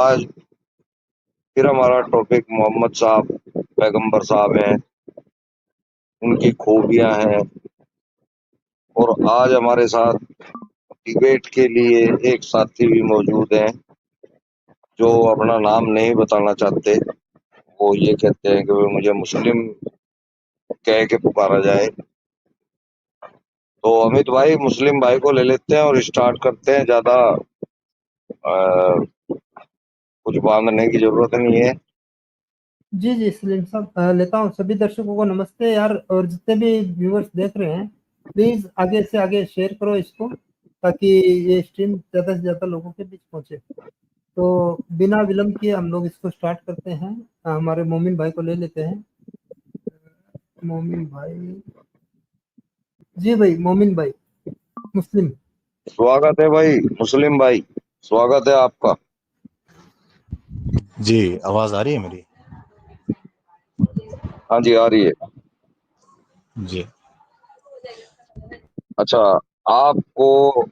आज फिर हमारा टॉपिक मोहम्मद साहब पैगंबर साहब हैं, उनकी खूबियां हैं। और आज हमारे साथ डिबेट के लिए एक साथी भी मौजूद हैं जो अपना नाम नहीं बताना चाहते। वो ये कहते हैं कि वो मुझे मुस्लिम कह के पुकारा जाए। तो अमित भाई, मुस्लिम भाई को ले लेते हैं और स्टार्ट करते हैं। ज्यादा कुछ बांधने की जरूरत नहीं है। जी जी सलीम साहब, लेता हूँ। सभी दर्शकों को नमस्ते यार, और जितने भी व्यूअर्स देख रहे हैं, प्लीज आगे से आगे शेयर करो इसको, ताकि ये स्ट्रीम ज्यादा से ज्यादा लोगों के बीच पहुंचे। तो बिना विलंब किए हम लोग इसको स्टार्ट करते हैं। हमारे मोमिन भाई को ले लेते हैं। मोमिन भाई, जी भाई, मोमिन भाई मुस्लिम। स्वागत है भाई मुस्लिम भाई, स्वागत है आपका। जी, आवाज आ रही है मेरी? हाँ जी, आ रही है। जी। अच्छा, आपको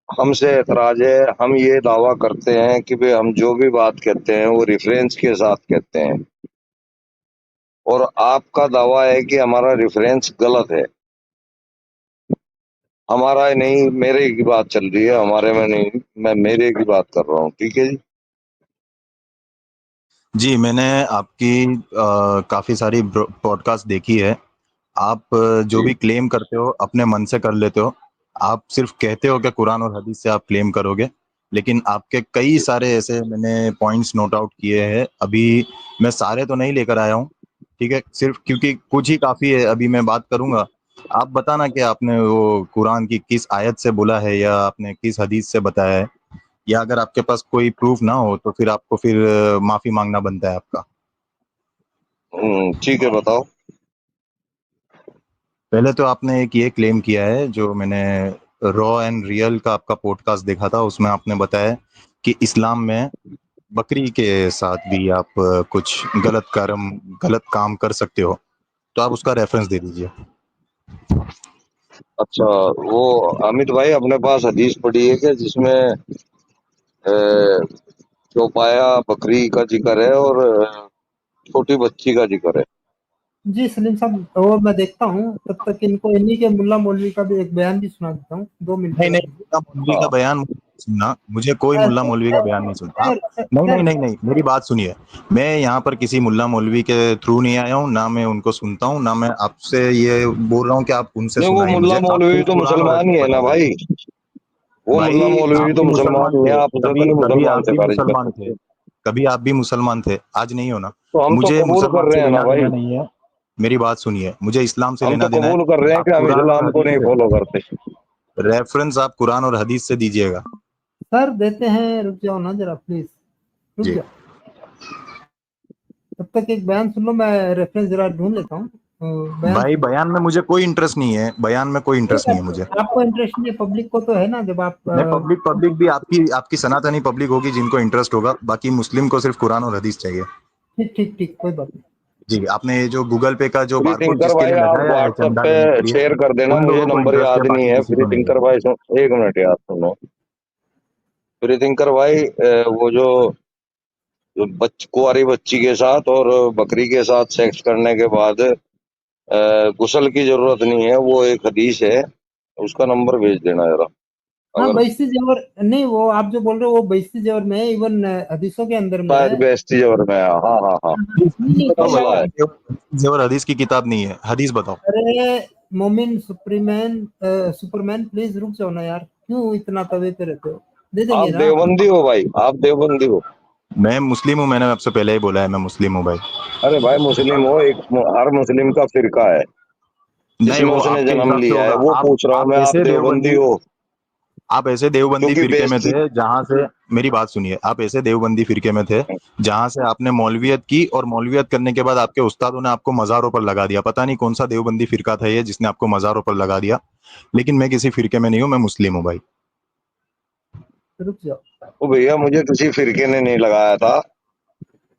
हमसे एतराज है। हम ये दावा करते हैं कि भाई हम जो भी बात कहते हैं वो रेफरेंस के साथ कहते हैं, और आपका दावा है कि हमारा रेफरेंस गलत है। हमारा नहीं, मेरे की बात चल रही है, हमारे में नहीं, मैं मेरे की बात कर रहा हूँ। ठीक है जी। जी, मैंने आपकी काफी सारी पॉडकास्ट देखी है। आप जो जी भी क्लेम करते हो अपने मन से कर लेते हो। आप सिर्फ कहते हो कि कुरान और हदीस से आप क्लेम करोगे, लेकिन आपके कई सारे ऐसे मैंने पॉइंट्स नोट आउट किए हैं। अभी मैं सारे तो नहीं लेकर आया हूँ, ठीक है, सिर्फ क्योंकि कुछ ही काफी है। अभी मैं बात करूंगा, आप बताना कि आपने वो कुरान की किस आयत से बोला है या आपने किस हदीस से बताया है, या अगर आपके पास कोई प्रूफ ना हो तो फिर आपको फिर माफी मांगना बनता है आपका। ठीक है, बताओ। पहले तो आपने एक ये क्लेम किया है, जो मैंने रॉ एंड रियल का आपका पॉडकास्ट देखा था, उसमें आपने बताया कि इस्लाम में बकरी के साथ भी आप कुछ गलत काम कर सकते हो। तो आप उसका रेफरेंस दे दीजिए। अच्छा, वो अमित भाई, अपने पास हदीस पड़ी है क्या जिसमें चौपाया बकरी का जिक्र है और छोटी बच्ची का जिक्र है? जी सलीम साहब, और मैं देखता हूँ, तब तक इनको इन्हीं के मुल्ला मौलवी का भी एक बयान भी सुना देता हूँ। 2 मिनट नहीं जरा नहीं, दीजिए। मुल्ला मौलवी का हाँ। बयान मुझे नहीं सुनना, मुझे कोई मुल्ला मौलवी का बयान नहीं सुनना। सर सर नहीं नहीं सर नहीं नहीं, मेरी बात सुनिए। मैं यहाँ पर किसी मुल्ला मौलवी के थ्रू नहीं आया हूँ, ना मैं उनको सुनता हूँ, ना मैं आपसे ये बोल रहा हूँ कि आप उनसे नहीं, वो सुनाइए मुल्ला मुझे। आप मौलवी सिर्फ तो कुरान और मुसलमान हदीस ही है ना बताइए। भाई। वो मुल्ला भाई आप मौलवी तो भी मुसलमान मुसलमान ही है, थे, आप उसे तो कभी नहीं कभी मुसलमान आप से भी खारिज कर मुसलमान थे, सकते। कभी आप भी मुसलमान थे, आज नहीं होना। तो हम तो मुझे कबूल मुसलमान कर रहे से हैं ना लेना देना भाई। नहीं है। मेरी बात सुनिए, मुझे इस्लाम से हम लेना तो देना है। कबूल कर रहे हैं आप कि हम कुरान और इस्लाम को हदीस नहीं से फॉलो करते। रेफरेंस, आप कुरान और हदीस से दीजिएगा। सर देते हैं, रुक जाओ ना जरा प्लीज, रुक जी। जाओ। तब तक एक बयान सुन लो, मैं रेफरेंस जरा ढूंढ लेता हूँ। बयान भाई सुन लो। बयान में मुझे कोई इंटरेस्ट नहीं है, बयान में कोई नहीं, इंटरेस्ट नहीं है मुझे। आपको इंटरेस्ट नहीं है, पब्लिक को तो है ना, जब आप नहीं, पब्लिक पब्लिक भी आपकी आपकी सनातनी पब्लिक होगी जिनको इंटरेस्ट होगा, बाकी मुस्लिम को सिर्फ कुरान और हदीस चाहिए। ठीक ठीक ठीक, कोई बात नहीं। जी, आपने ये जो गूगल पे का जो फ्री बारकोड थिंकर जिसके भाई, लिए आप लगाया है व्हाट्सएप चंदा पे लेने के लिए, शेयर कर देना, उन मुझे लोगों को नंबर इंटरेस्ट है, याद नहीं बाकी है। किसी फ्री को नहीं है। थिंकर भाई एक मिनट याद सुनो। फ्री थिंकर भाई, वो जो कुंवारी बच्ची के साथ और बकरी के साथ सेक्स करने के बाद गुस्ल की जरूरत नहीं है, वो एक हदीस है। उसका नंबर भेज देना जरा, हाँ, अगर बहिश्ती जेवर नहीं, वो आप जो बोल रहे हो वो बहिश्ती जेवर में है, इवन हदीसों के अंदर में शायद है। बेस्टी जबर में है। हाँ हाँ हाँ, हाँ, हदीस नहीं हदीस नहीं, बताओ कोई भाई, मसला है। जेवर हदीस की किताब नहीं है, हदीस बताओ। अरे मोमिन सुपरमैन, सुपरमैन प्लीज रुक जाओ ना यार, क्यों इतना तवे पे रहते हो? दे देंगे आप ना। देवबंदी हो भाई, आप देवबंदी हो। मैं मुस्लिम हूँ, मैंने आपसे पहले ही बोला है, मैं मुस्लिम हूँ भाई। अरे भाई, मुस्लिम हो, एक हर मुस्लिम का फिरका है नहीं, जिसमें वो उसने आपके जन्म हिसाब से लिया है। होगा। वो आप पूछ रहा हूँ आप मैं, आप ऐसे देवबंदी देवबंदी हो? आप ऐसे देवबंदी क्योंकि फिरके में बेस्टी। थे जहां से, मेरी बात सुनिए, आप ऐसे देवबंदी फिरके में थे जहां से आपने मौलवियत की, और मौलवियत करने के बाद आपके उस्तादों ने आपको मज़ारों पर लगा दिया। पता नहीं कौन सा देवबंदी फिरका था ये जिसने आपको मज़ारों पर लगा दिया, लेकिन मैं किसी फिरके में नहीं हूँ, मैं मुस्लिम हूँ भाई। रुक जाओ। वो भैया, मुझे किसी फिरके ने नहीं लगाया था।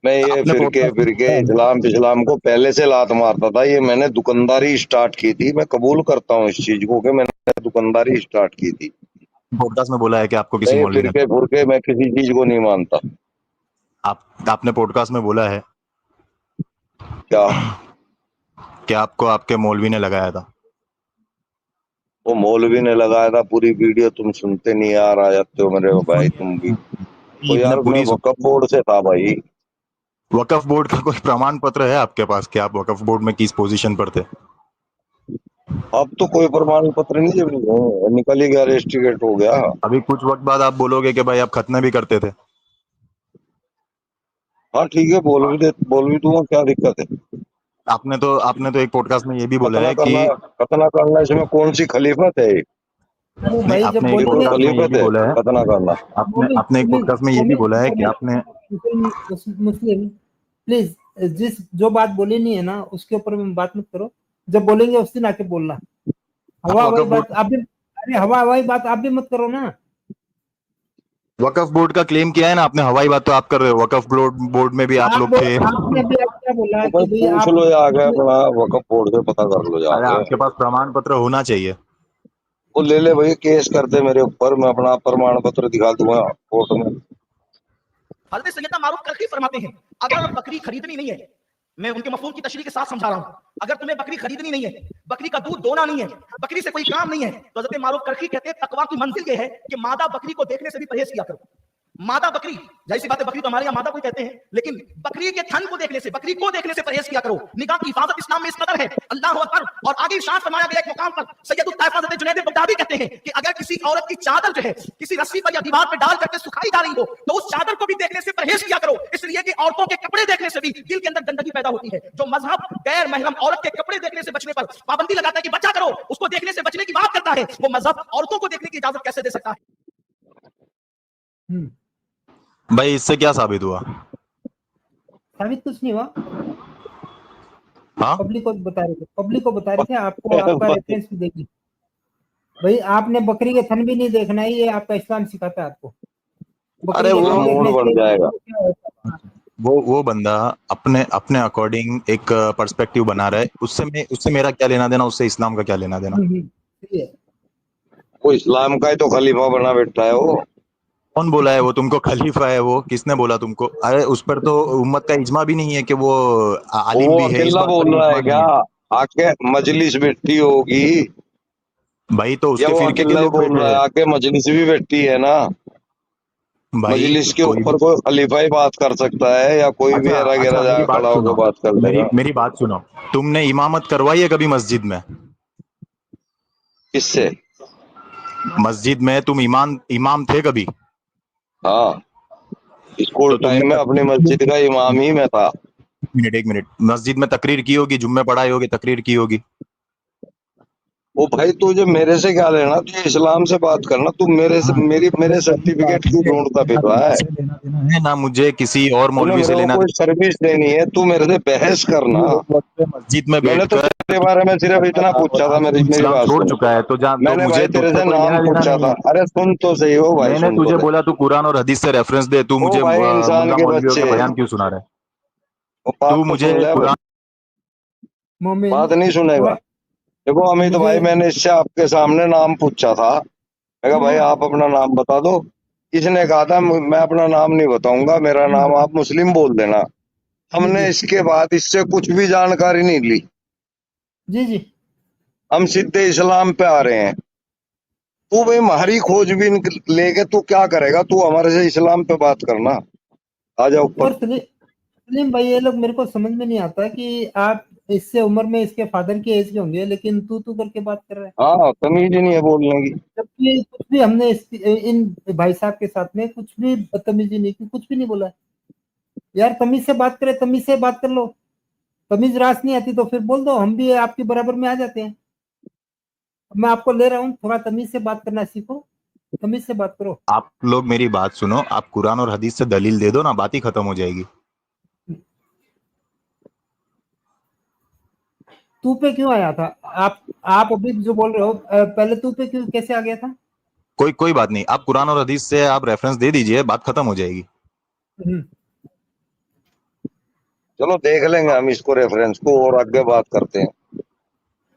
मैं ये आपने फिरके पॉडकास्ट में फिरके बताया ना। इस्लाम को पहले से लात मारता था। ये मैंने दुकानदारी स्टार्ट की थी। मैं कबूल करता हूँ इस चीज को कि मैंने दुकानदारी स्टार्ट की थी। पॉडकास्ट में बोला है कि आपको मैं किसी ये मौलवी ने। फिरके फुरके, मैं किसी चीज को नहीं मानता। आपने पॉडकास्ट में बोला है क्या? कि आपको आपके मौलवी ने लगाया था। वो मौलवी ने लगाया था, पूरी वीडियो तुम सुनते नहीं यार, आ जाते हो मेरे भाई तुम भी। तो मैं यार मैं पूरी वक्फ बोर्ड से था भाई। वक्फ बोर्ड का कोई प्रमाण पत्र है आपके पास कि आप वक्फ बोर्ड में किस पोजीशन पर थे? अब तो कोई प्रमाण पत्र नहीं, जब निकल ही गया, रेस्ट्रिकेट हो गया। अभी कुछ वक्त बाद आप बोलोगे कि भाई आप खतने भी करते थे। हाँ ठीक है, बोल भी दूंगा, क्या दिक्कत है? आपने तो एक पॉडकास्ट में ये भी बोला खतना है कि करना, खतना करना इसमें कौन सी खलीफत है? अरे नहीं, भाई जब आपने एक ये कोई बोलेंगे पॉडकास्ट में ये भी खलीफत है बोला है खतना करना? आपने एक पॉडकास्ट में ये भी बोला है कि आपने मुस्लिम प्लीज, जिस जो बात बोली नहीं है ना उसके ऊपर में बात मत करो। जब बोलेंगे उस दिन आके बोलना। हवा आप हवाई वक्फ बात आप भी, अरे हवा हवाई बात आप भी मत करो ना। वक्फ बोर्ड का क्लेम किया है ना आपने। हवाई बात तो आप कर रहे हो, वक्फ बोर्ड में भी आप लोग थे। आपने अभी आप क्या बोला तो कि भाई भाई पूछ आप लो जाके, अपना वक्फ बोर्ड से पता कर लो अरे जाके। आपके पास प्रमाण पत्र होना चाहिए। वो ले भाई, केस करते मेरे ऊपर, मैं अपना प्रमाण पत्र दिखा दूंगा कोर्ट में। हज़रत सैयदना मारूफ करखी फरमाते हैं, अगर बकरी खरीदनी नहीं है, मैं उनके मफहूम की तशरीह के साथ समझा रहा हूं, अगर तुम्हें बकरी खरीदनी नहीं है, बकरी का दूध दोना नहीं है, बकरी से कोई काम नहीं है, तो हज़रत मारूफ करखी कहते हैं तकवा की मंजिल ये है कि मादा बकरी को देखने से भी परहेज किया करो। मादा बकरी, जैसी बात है, बकरी तो हमारे यहाँ मादा कोई कहते हैं, लेकिन बकरी के थन को देखने से, बकरी को देखने से परहेज किया करो। निगाह की हिफाजत इस्लाम में इस कदर है, अल्लाह अकबर। और आगे इरशाद फरमाया गया एक मुकाम पर, सैयदुत तैफा हज़रत जुनैद बगदादी कहते हैं कि अगर किसी औरत की चादर जो है किसी रस्सी पर या दीवार पर डाल करके सुखाई जा रही हो, तो उस चादर को भी देखने से परहेज किया करो, इसलिए कि औरतों के कपड़े देखने से भी दिल के अंदर गंदगी पैदा होती है। जो मजहब गैर महरम औरत के कपड़े देखने से बचने पर पाबंदी लगाता है कि बचा करो, उसको देखने से बचने की बात करता है, वो मजहब औरतों को देखने की इजाजत कैसे दे सकता है? भाई इससे क्या साबित हुआ? साबित कुछ नहीं हुआ। हाँ, पब्लिक को बता रहे थे आपको, आपका रेफरेंस भी देखिए भाई। आपने बकरी के थन भी नहीं देखना है, ये आपका इस्लाम सिखाता है आपको। अरे बकरी के थन मूड देखने बढ़ से जाएगा। वो बंदा अपने अकॉर्डिंग एक पर्सपेक्टिव बना रहा है। उससे मेरा क्या लेना देना, उससे इस्लाम का क्या लेना देना? सही है। वो इस्लाम का ही तो खलीफा बना बैठा है वो। कौन बोला है वो तुमको खलीफा है? वो किसने बोला तुमको? अरे उस पर तो उम्मत का इजमा भी नहीं है कि वो आलिम वो भी है। इस अकेला बात पर बोल भी रहा इजमा है नहीं क्या? है। आके मजलिस बैठी होगी, भाई तो या उसके वो फिरके के अकेला ही लोग बोल बैठे रहा है? हैं। आके मजलिस भी बैठी है ना। भाई मजलिस के कोई भी ऊपर कोई खलीफा ही बात कर सकता है, या कोई भी अच्छा एरा गेरा अच्छा, मेरी जाकर बात खड़ा होकर सुनो। बात कर मेरी लेगा। मेरी बात सुनो। तुमने इमामत करवाई है कभी मस्जिद में? किससे? मस्जिद में तुम इमाम थे कभी? हाँ, तो स्कूल तुमने टाइम में अपनी मस्जिद का इमाम ही मैं था। एक मिनट, मस्जिद में तकरीर की होगी, जुम्मे पढ़ाई होगी, तकरीर की होगी। वो भाई तुझे मेरे से क्या लेना? तुझे इस्लाम से बात करना। तू मेरे सर्टिफिकेट क्यों ढूंढता फिर रहा है? लेना देना है ना मुझे किसी और तूने मौलवी मेरे से को लेना कोई सर्विस देनी है, तू मेरे से बहस करना। देना। एक वक्त पे मस्जिद में मैंने तो बैठकर तेरे बारे में सिर्फ इतना और पूछा था, आज तू मेरी इस्लाम बात छोड़ सुन। चुका है तो मैंने मुझे भाई तेरे तुझसे से कोई नाम लेना देना पूछा नहीं था। है। अरे सुन तो सही हो भाई, मैंने सुन तो तुझे सही। बोला तू कुरान और हदीस से रेफरेंस दे, तू ओ मुझे भाई इंसान मुल्ला के मौलवियों के बच्चे, बयान क्यों सुना रहा है? वो बात तू तो मुझे सुन ले भाई। कुरान मोमिन बात नहीं सुनेगा। थोड़ा देखो अमित मुझे भाई, मैंने इससे आपके सामने नाम पूछा था। मैं कहा भाई आप अपना नाम बता दो। इसने कहा था मैं अपना नाम नहीं बताऊंगा, मेरा नाम आप मुस्लिम बोल देना। हमने इसके बाद इससे कुछ भी जानकारी नहीं ली। जी जी हम सीधे इस्लाम पे आ रहे हैं। तू भाई हमारी खोजबीन लेके तू क्या करेगा? तू हमारे से इस्लाम पे बात करना। आ जा ऊपर। और सलीम भाई, ये लोग मेरे को समझ में नहीं आता कि आप इससे उम्र में इसके फादर की एज के होंगे, लेकिन तू करके बात कर रहा है। हाँ, तमीज ही नहीं है बोलने की। जबकि कुछ भी हमने इन भाई साहब के साथ में कुछ भी बदतमीजी नहीं की, कुछ भी नहीं बोला। यार तमीज से बात करे, तमीज से बात कर लो। तमीज रास नहीं आती तो फिर बोल दो, हम भी आपके बराबर में आ जाते हैं। मैं आपको ले रहा हूँ, थोड़ा तमीज से बात करना सीखो, तमीज से बात करो। आप लोग मेरी बात सुनो। आप कुरान और हदीस से दलील दे दो ना, बात ही खत्म हो जाएगी। तू पे क्यों आया था? आप अभी जो बोल रहे हो, पहले तू पे क्यों, कैसे आ गया था? कोई बात नहीं, आप कुरान और हदीस से आप रेफरेंस दे दीजिए, बात खत्म हो जाएगी। चलो देख लेंगे हम इसको, रेफरेंस को, और आगे बात करते हैं।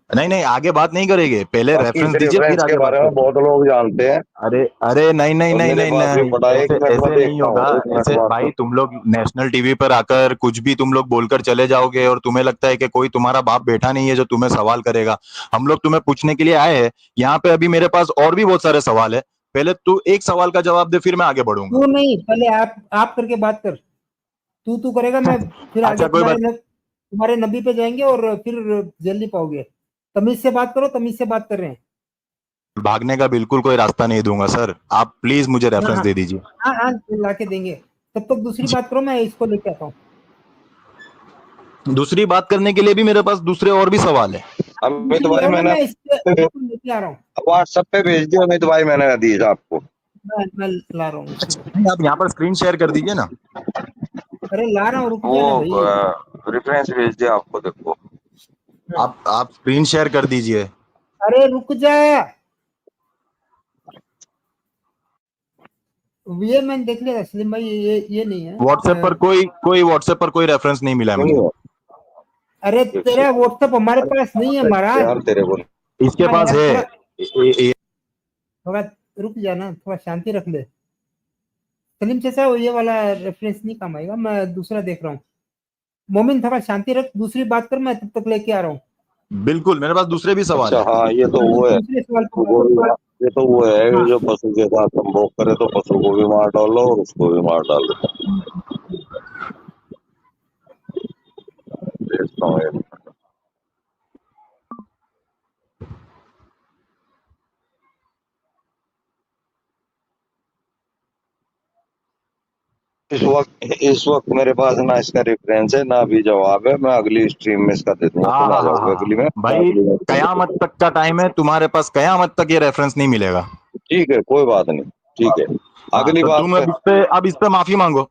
नहीं नहीं, आगे बात नहीं करेंगे, पहले बाकी रेफरेंस इस दीजिए, फिर रेफरेंस के आगे बात बारे में करेंगे। बहुत लोग जानते हैं अरे अरे नहीं नहीं और नहीं मेरे नहीं पास भी नहीं, पड़ा है। एक ऐसे मिनट में ऐसे नहीं देखता हूँ, होगा। एक मिनट ऐसे बात भाई, कर। तुम लोग नेशनल टीवी पर आकर कुछ भी तुम लोग बोलकर चले जाओगे और तुम्हें लगता है कि कोई तुम्हारा बाप बैठा नहीं है जो तुम्हें सवाल करेगा। हम लोग तुम्हें पूछने के लिए आए हैं यहाँ पे। अभी मेरे पास और भी बहुत सारे सवाल है, पहले तू एक सवाल का जवाब दे, फिर मैं आगे बढ़ूंगा। तू नहीं, पहले आप करके बात कर। तू करेगा, मैं फिर आगे अच्छा कोई बात। तुम्हारे नबी पे जाएंगे और फिर जेल नहीं पाओगे। तमीज से बात करो, तमीज से बात कर रहे हैं। भागने का बिल्कुल कोई रास्ता नहीं दूंगा सर, आप प्लीज मुझे हाँ रेफरेंस हाँ दे दीजिए। हाँ हाँ, ला के देंगे। तब तक दूसरी बात करो, मैं इसको लेके आता हूँ। दूसरी बात करने के लिए भी मेरे पास दूसरे और भी सवाल है। अमित दूसरी भाई लाओ ना, मैंने मैं इसको लेके आ रहा हूँ। व्हाट्सएप पे भेज दिया अमित भाई, मैंने दी आपको। मैं ला रहा हूँ उसको। अच्छा नहीं, आप यहाँ पर स्क्रीन शेयर कर दीजिए ना। अरे ला रहा हूँ, रुक जाना भाई। वो रेफरेंस भेज दिया आपको, देखो। आप स्क्रीन शेयर कर दीजिए। अरे रुक जा, ये मैंने देख लिया सलीम भाई, ये नहीं है। व्हाट्सएप पर कोई व्हाट्सएप पर कोई रेफरेंस नहीं मिला है मुझे। नहीं अरे तेरा व्हाट्सएप हमारे पास नहीं है महाराज। यार, तेरे को इसके हाँ पास यार, है। थोड़ा ए, ए, थोड़ा रुक जाना, थोड़ा शांति रख ले सलीम चाचा। ये वाला रेफरेंस नहीं काम आएगा, मैं दूसरा देख रहा हूँ। मोमिन थोड़ा शांति रख, दूसरी बात कर, मैं तब तक लेके आ रहा हूँ। बिल्कुल, मेरे पास दूसरे भी सवाल अच्छा, है। हाँ ये तो वो है। दूसरे सवाल तो पर वो ये तो वो है हाँ। जो पशु के साथ संभोग करे तो पशु को भी मार डालो और उसको भी मार डालो। देखता हूँ एक। इस वक्त मेरे पास ना इसका रेफरेंस है ना भी जवाब है। मैं अगली स्ट्रीम में इसका दे दूंगा, हाँ तुम आ हाँ हाँ जाओगे हाँ अगली में, मैं भाई, अगली में इसको दे कयामत दूंगा। तक का टाइम है तुम्हारे पास, कयामत तक ये रेफरेंस नहीं मिलेगा। ठीक है, कोई बात नहीं। ठीक है, हाँ अगली तो बात तुम पे। अब इस पे माफी मांगो।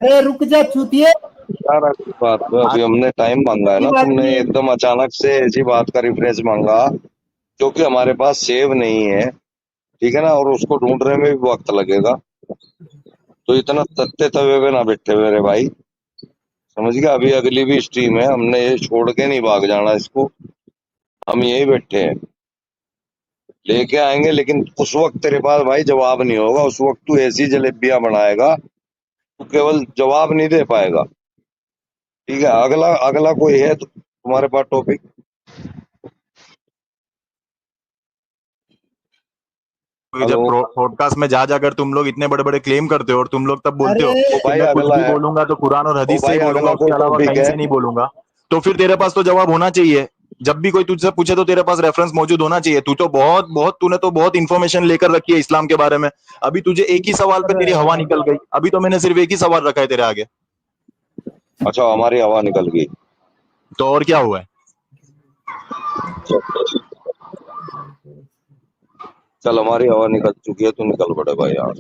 अरे रुक जा चूतिए, यार अगली बात पे हाँ, अभी हमने टाइम मांगा है की ना, बात तुमने नहीं है। एकदम अचानक से ऐसी बात का रेफरेंस मांगा जो कि हमारे पास सेव नहीं है। ठीक है ना, और उसको ढूंढने में भी वक्त लगेगा। तो इतना तत्ते तवे पे ना बैठे मेरे भाई, समझ गया। अभी अगली भी स्ट्रीम है, हमने ये छोड़ के नहीं भाग जाना इसको। हम यही बैठे हैं, लेके आएंगे, लेकिन उस वक्त तेरे पास भाई जवाब नहीं होगा। उस वक्त तू ऐसी जलेबियां बनाएगा, तू केवल जवाब नहीं दे पाएगा। ठीक है, अगला अगला कोई है तो तुम्हारे पास टॉपिक? कोई हेलो। जब पॉडकास्ट में जा जाकर तुम लोग इतने बड़े बड़े क्लेम करते हो और तुम लोग तब बोलते अरे हो ओ कि भाई मैं कुछ अगला भी है। बोलूंगा तो कुरान और ओ हदीस से ही भाई बोलूंगा, अगला उसके कोई अलावा टॉपिक कहीं है? से नहीं बोलूंगा। तो फिर तेरे पास तो जवाब होना चाहिए। जब भी कोई तुझसे पूछे तो तेरे पास रेफरेंस मौजूद होना चाहिए। तू तो तूने तो बहुत इंफॉर्मेशन लेकर रखी है इस्लाम के बारे में। अभी तुझे एक ही सवाल पे तेरी हवा निकल गई। अभी तो मैंने सिर्फ एक ही सवाल रखा है तेरे आगे। अच्छा, हमारी हवा निकल गई। तो और क्या हुआ है? चल, हमारी हवा निकल चुकी है, तू निकल पड़े भाई यार।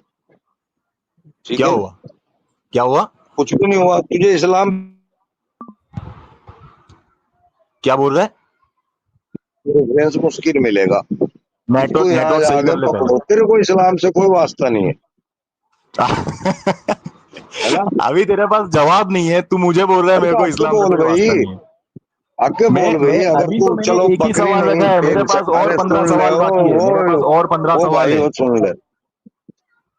ठीक क्या है, हुआ? क्या हुआ? कुछ भी नहीं हुआ। तुझे इस्लाम क्या बोल रहा है? रेफरेंस मुश्किल मिलेगा। तू नेटवर्क यहाँ नेटवर्क सही जाके कर ले पकड़ो, तेरे को इस्लाम से कोई वास्ता नहीं है, पहले। है ना। अभी तेरे पास जवाब नहीं है, तू मुझे बोल रहा है अरे मेरे तो को आके इस्लाम से बोल कोई भाई, वास्ता नहीं है। आके बोल मैं भाई। अगर अभी तो तू मैंने चलो एक ही बकरी सवाल नहीं रखा है, मेरे एक से, पास और अरे 15 सुन ले। सवाल बाकी है, मेरे पास और 15 ओ सवाल भाई, है। वो सुन ले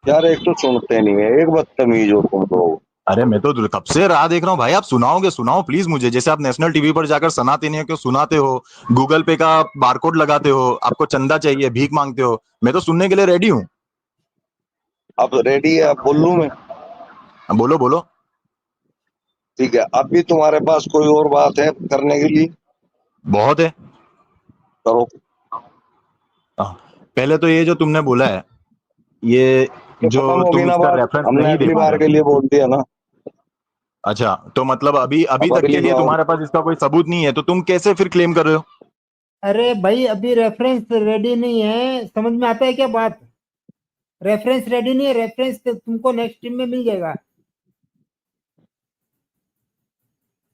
यार, एक तो सुनते नहीं है, एक बदतमीज हो तुम लोग। अरे मैं तो कब से राह देख रहा हूँ भाई, आप सुनाओगे, सुनाओ प्लीज मुझे। जैसे आप नेशनल टीवी पर जाकर सुनाते नहीं हो, क्यों सुनाते हो? गूगल पे का बारकोड लगाते हो, आपको चंदा चाहिए, भीख मांगते हो। मैं तो सुनने के लिए रेडी हूँ। अब रेडी है, अब बोल लूं मैं? बोलो बोलो। ठीक है, अब भी तुम्हारे पास कोई और बात है करने के लिए? बहुत है। करो। हाँ, पहले तो ये जो तुमने बोला है, ये ये जो खत्म होगी तुम ना इसका बात, रेफरेंस हमने नहीं दे अगली पा बार रहे के हो। लिए बोल दिया ना। अच्छा, तो मतलब अभी अभी अब तक अगली के लिए बार। तुम्हारे पास इसका कोई सबूत नहीं है, तो तुम कैसे फिर क्लेम कर रहे हो? अरे भाई, अभी रेफरेंस रेडी नहीं है, समझ में आता है क्या बात? रेफरेंस रेडी नहीं है, रेफरेंस तो तुमको नेक्स्ट टीम में मिल जाएगा।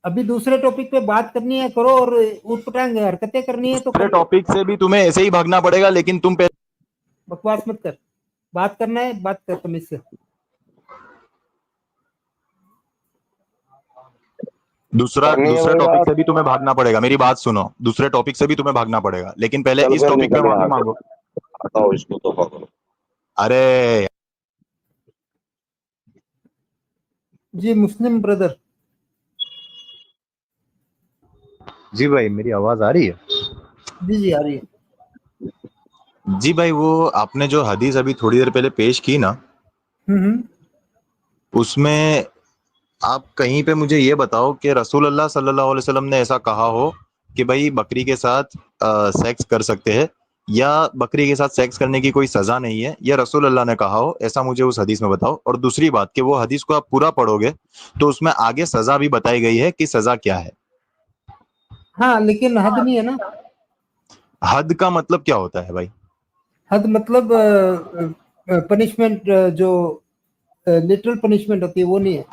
अभी दूसरे टॉपिक पे बात करनी है करो, और उटपटांग हरकतें करनी है तो दूसरे करो। टॉपिक से भी तुम्हें ऐसे ही भागना पड़ेगा, लेकिन तुम बकवास मत कर, बात करना है बात कर तुम इससे। दूसरा करनी है दूसरे भाई टॉपिक बात। से भी तुम्हें भागना पड़ेगा, मेरी बात सुनो, दूसरे टॉपिक से भी तुम्हें भागना पड़ेगा, लेकिन पहले चल इस फिर टॉपिक पे निकल माफी यहाँ से, मांगो। हटाओ इसको, तोफा करो। अरे जी मुस्लिम ब्रदर। जी भाई, मेरी आवाज आ रही है? जी जी आ रही है। जी भाई, वो आपने जो हदीस अभी थोड़ी देर पहले पेश की ना, हम्म। उसमें आप कहीं पे मुझे ये बताओ कि रसूल अल्लाह सल्लल्लाहु अलैहि वसल्लम ने ऐसा कहा हो कि भाई बकरी के साथ सेक्स कर सकते हैं, या बकरी के साथ सेक्स करने की कोई सजा नहीं है, या रसूल अल्लाह ने कहा हो, ऐसा मुझे उस हदीस में बताओ। और दूसरी बात कि वो हदीस को आप पूरा पढ़ोगे तो उसमें आगे सजा भी बताई गई है कि सजा क्या है। हाँ लेकिन हद नहीं है ना। हद का मतलब क्या होता है भाई? हद मतलब पनिशमेंट, जो लिटरल पनिशमेंट होती है वो नहीं है।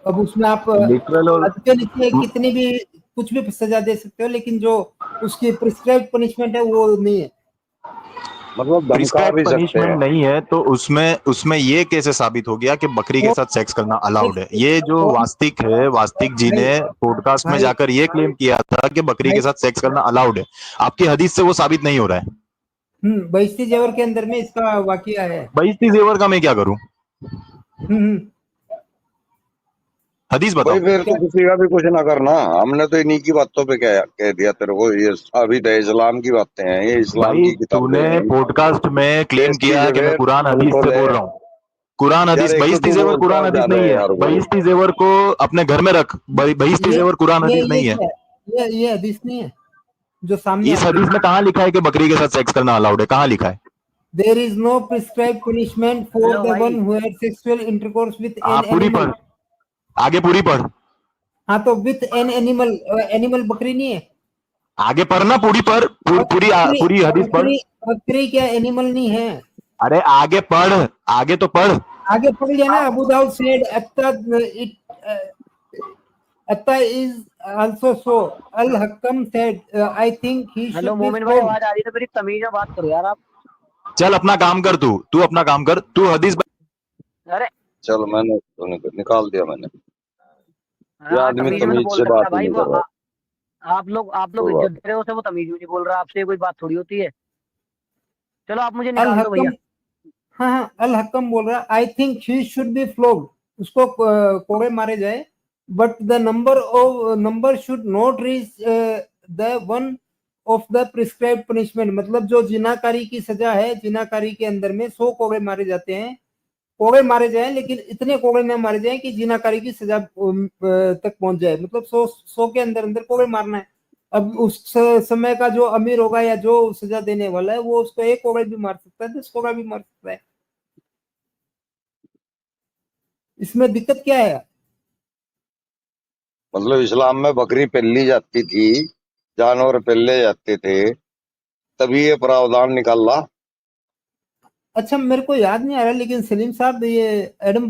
अब उसमें आप लिटरल और हद के नीचे कितनी भी कुछ भी सजा दे सकते हो, लेकिन जो उसकी प्रिस्क्राइब पनिशमेंट है वो नहीं है। मतलब धमका प्रिस्क्राइब भी सकते पनिशमेंट हैं। नहीं है तो उसमें उसमें ये कैसे साबित हो गया कि बकरी के और साथ सेक्स करना अलाउड है? ये जो और वास्तिक है, वास्तिक जी भाई ने पॉडकास्ट में भाई जाकर ये क्लेम किया था कि बकरी भाई के साथ सेक्स करना अलाउड है, आपकी हदीस से वो साबित नहीं हो रहा है। बहिश्ती जेवर के अंदर में इसका वाकया है। बेइज्जती जेवर का मैं क्या करूं? हम्म। हदीस भाई बताओ। फिर तो क्या? किसी का भी कुछ ना करना, हमने तो इन्हीं की बातों पे कह दिया तेरे को, ये साबित है, इस्लाम की बातें हैं, ये इस्लाम भाई की किताबें तूने हैं। पॉडकास्ट में क्लेम बेइज्जती किया कि मैं जेवर कुरान तू हदीस से खोले। बोल रहा हूँ। कुरान यार हदीस, एक तो बेइज्जती तू जेवर बोलता कुरान हदीस ज्यादा नहीं है है, यार भाई। बेइज्जती जेवर को अपने घर में रख, बेइज्जती ये जेवर कुरान हदीस ये नहीं है। क्या है? ये हदीस नहीं है जो सामने इस आपके। हदीस में कहाँ लिखा है कि बकरी के साथ सेक्स करना अलाउड है? कहाँ लिखा है? There is no prescribed punishment for hello the भाई। one who had sexual intercourse with हाँ an पूरी animal। पढ़, आगे पूरी पढ़, हाँ तो विथ एन एनिमल, एनिमल बकरी नहीं है। आगे पढ़ ना, पूरी पढ़, पूरी बकरी पूरी हदीस पढ़। बकरी बकरी क्या एनिमल नहीं है? अरे आगे पढ़, आगे तो पढ़। आगे पढ़ लिया ना। Abu Dawud said Atta it Atta is also so। Al Hakam said I think he हेलो should be मोमिन भाई, flogged। आवाज आ रही है तो मेरी तमीज में बात करो यार आप। चल अपना काम कर, तू तू अपना काम कर, तू हदीस। अरे चल मैंने तो निकाल दिया मैंने। ये हाँ, आदमी तमीज में तो तमीज बोल से सकता है बात ही भाई नहीं वो। कर रहा। आप लोग कोई इज्जत बात दे रहे हो उसे, वो तमीज में नहीं बोल रहा आपसे, कोई बात थोड़ी होती है। चलो आप मुझे अल निकाल दो भैया। हक्कम, हाँ हाँ अल हक्कम बोल रहा है I think he should be flogged. उसको कोड़े मारे जाए, but the number should not reach the one of the prescribed punishment. मतलब जो जिनाकारी की सजा है, जिनाकारी के अंदर में 100 कोड़े मारे जाते हैं। कोड़े मारे जाए लेकिन इतने कोड़े ना मारे जाए कि जिनाकारी की सजा तक पहुंच जाए। मतलब 100 के अंदर अंदर कोड़े मारना है। अब उस समय का जो अमीर होगा या जो सजा देने वाला है, वो उसको 1 कोड़ा भी मार सकता है, 10 कोड़ा भी मार सकता है। इसमें दिक्कत क्या है? मतलब इस्लाम में बकरी पल्ली जाती थी, जानवर पल्ले जाते थे, तभी ये प्रावधान निकाला। अच्छा मेरे को याद नहीं आ रहा, लेकिन सलीम साहब ये एडम भाई